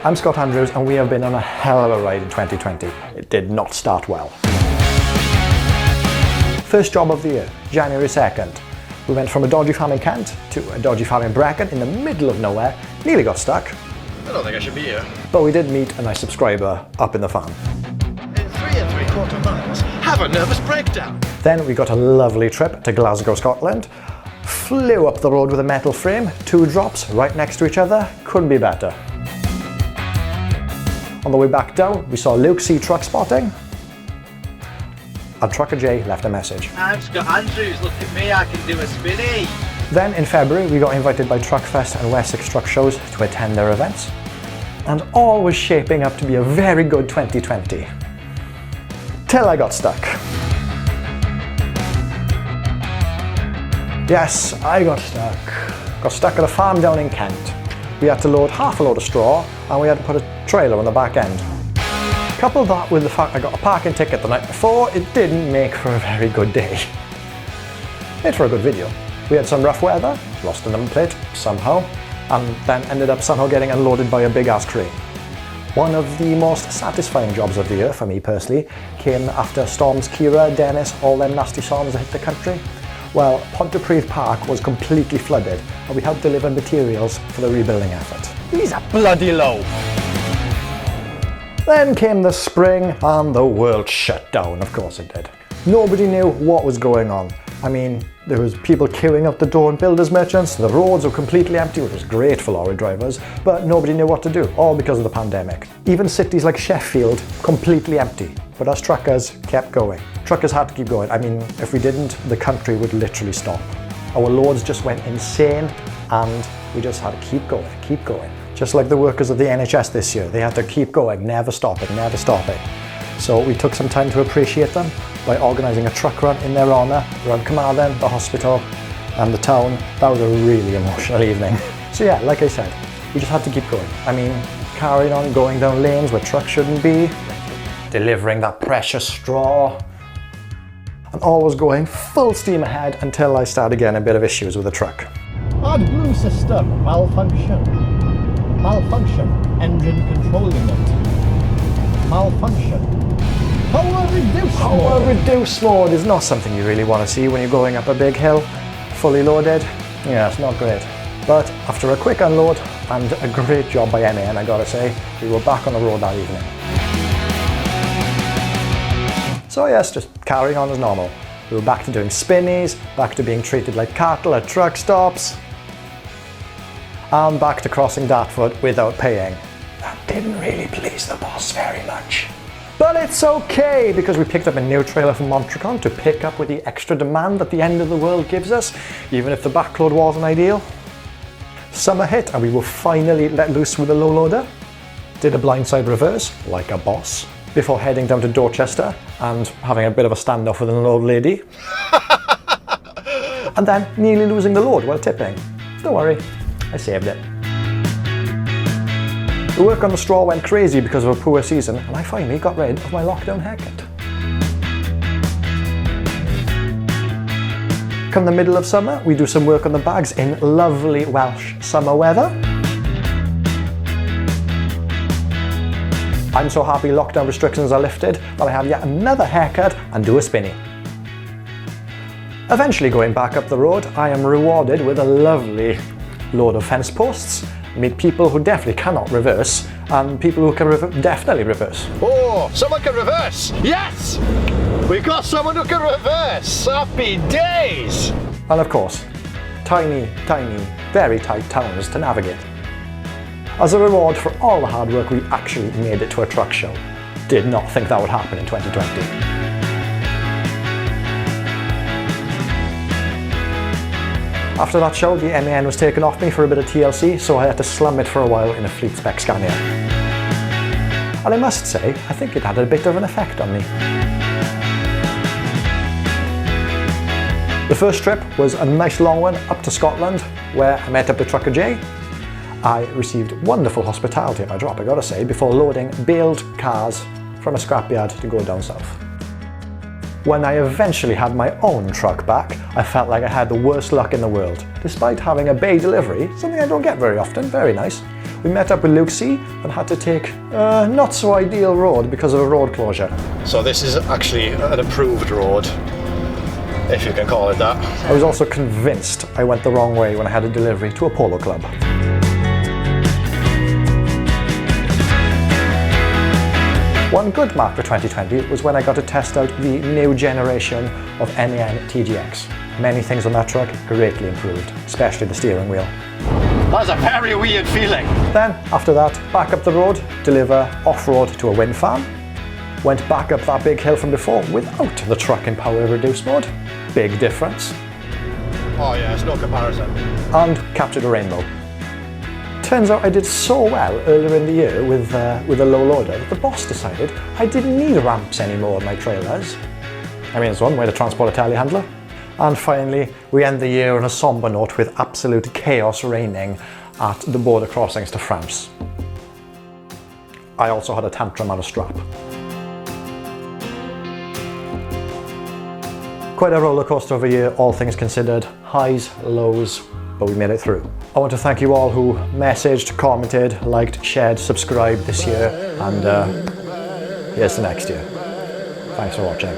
I'm Scott Andrews and we have been on a hell of a ride in 2020. It did not start well. First job of the year, January 2nd. We went from a dodgy farm in Kent to a dodgy farm in Brecon in the middle of nowhere, nearly got stuck. I don't think I should be here. But we did meet a nice subscriber up in the farm. In 3 3/4 miles, have a nervous breakdown. Then we got a lovely trip to Glasgow, Scotland. Flew up the road with a metal frame, 2 drops right next to each other, couldn't be better. On the way back down, we saw Luke see truck spotting, and Trucker J left a message. I'm Scott Andrews, look at me, I can do a spinny. Then in February, we got invited by Truckfest and Wessex Truck Shows to attend their events. And all was shaping up to be a very good 2020. Till I got stuck. Yes, I got stuck. Got stuck at a farm down in Kent. We had to load half a load of straw and we had to put a trailer on the back end. Couple that with the fact I got a parking ticket the night before, it didn't make for a very good day. Made for a good video. We had some rough weather, lost a number plate somehow, and then ended up somehow getting unloaded by a big ass crane. One of the most satisfying jobs of the year for me personally came after storms Kira, Dennis, all them nasty storms that hit the country. Well, Pontypridd Park was completely flooded and we helped deliver materials for the rebuilding effort. He's a bloody low. Then came the spring and the world shut down, of course it did. Nobody knew what was going on. I mean, there was people queuing out the door in builders merchants, the roads were completely empty, which was great for lorry drivers, but nobody knew what to do, all because of the pandemic. Even cities like Sheffield, completely empty, but us truckers kept going. Truckers had to keep going. I mean, if we didn't, the country would literally stop. Our loads just went insane and we just had to keep going, keep going. Just like the workers of the NHS this year, they had to keep going, never stopping, never stopping. So we took some time to appreciate them by organising a truck run in their honour around Carmarthen, the hospital and the town. That was a really emotional evening. So yeah, like I said, we just had to keep going. I mean, carrying on going down lanes where trucks shouldn't be, delivering that precious straw, and all was going full steam ahead until I started getting a bit of issues with the truck. AdBlue system malfunction. Malfunction. Engine control unit. Malfunction. Power reduce Power mode. reduce mode is not something you really want to see when you're going up a big hill, fully loaded. Yeah, it's not great. But after a quick unload and a great job by MAN, I gotta say, we were back on the road that evening. So yes, just carrying on as normal. We were back to doing spinnies, back to being treated like cattle at truck stops, and back to crossing Dartford without paying. That didn't really please the boss very much. But it's okay, because we picked up a new trailer from Montreal to pick up with the extra demand that the end of the world gives us, even if the backload wasn't ideal. Summer hit and we were finally let loose with a low loader. Did a blindside reverse, like a boss, before heading down to Dorchester and having a bit of a standoff with an old lady. And then nearly losing the load while tipping. Don't worry, I saved it. The work on the straw went crazy because of a poor season and I finally got rid of my lockdown haircut. Come the middle of summer, we do some work on the bags in lovely Welsh summer weather. I'm so happy lockdown restrictions are lifted that I have yet another haircut and do a spinny. Eventually going back up the road, I am rewarded with a lovely load of fence posts. Meet people who definitely cannot reverse and people who can definitely reverse. Oh, someone can reverse! Yes! We've got someone who can reverse! Happy days! And of course, tiny, tiny, very tight towns to navigate. As a reward for all the hard work, we actually made it to a truck show. Did not think that would happen in 2020. After that show, the MAN was taken off me for a bit of TLC, so I had to slum it for a while in a fleet spec Scania. And I must say, I think it had a bit of an effect on me. The first trip was a nice long one up to Scotland, where I met up with Trucker J. I received wonderful hospitality at my drop, I gotta say, before loading bailed cars from a scrapyard to go down south. When I eventually had my own truck back, I felt like I had the worst luck in the world. Despite having a bay delivery, something I don't get very often, very nice, We met up with Luke C and had to take a not so ideal road because of a road closure. So this is actually an approved road, if you can call it that. I was also convinced I went the wrong way when I had a delivery to a polo club. One good mark for 2020 was when I got to test out the new generation of NAN TGX. Many things on that truck greatly improved, especially the steering wheel. That's a very weird feeling. Then, after that, back up the road, deliver off-road to a wind farm. Went back up that big hill from before without the truck in power reduce mode. Big difference. Oh yeah, it's no comparison. And captured a rainbow. Turns out I did so well earlier in the year with a low loader that the boss decided I didn't need ramps anymore on my trailers. I mean, it's one way to transport a telehandler. And finally, we end the year on a somber note with absolute chaos reigning at the border crossings to France. I also had a tantrum on a strap. Quite a roller coaster of a year, all things considered. Highs, lows, but we made it through. I want to thank you all who messaged, commented, liked, shared, subscribed this year, and here's to next year. Thanks for watching.